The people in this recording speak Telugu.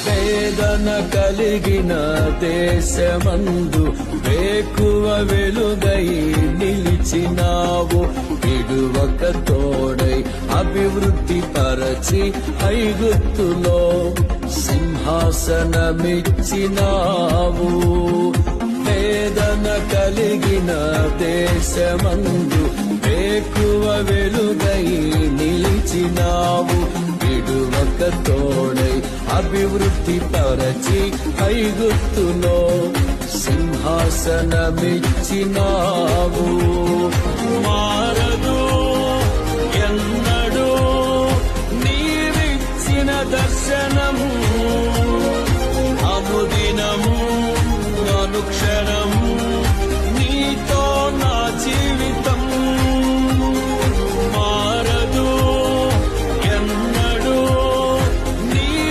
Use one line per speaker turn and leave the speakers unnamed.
వేదన కలిగిన దేశమందు వేకువ వెలుగై నిలిచినావు. విడువక తోడై అభివృద్ధి పరచి ఐగుప్తులో సింహాసనమిచ్చినావు. వేదన కలిగిన దేశమందు వేకువ వెలుగై నిలిచినావు. విడువక తోడై అభివృద్ధి పరచి ఐగుప్తులో సింహాసనమిచ్చినావు. మారదు ఎన్నడూ నీవిచ్చిన దర్శనము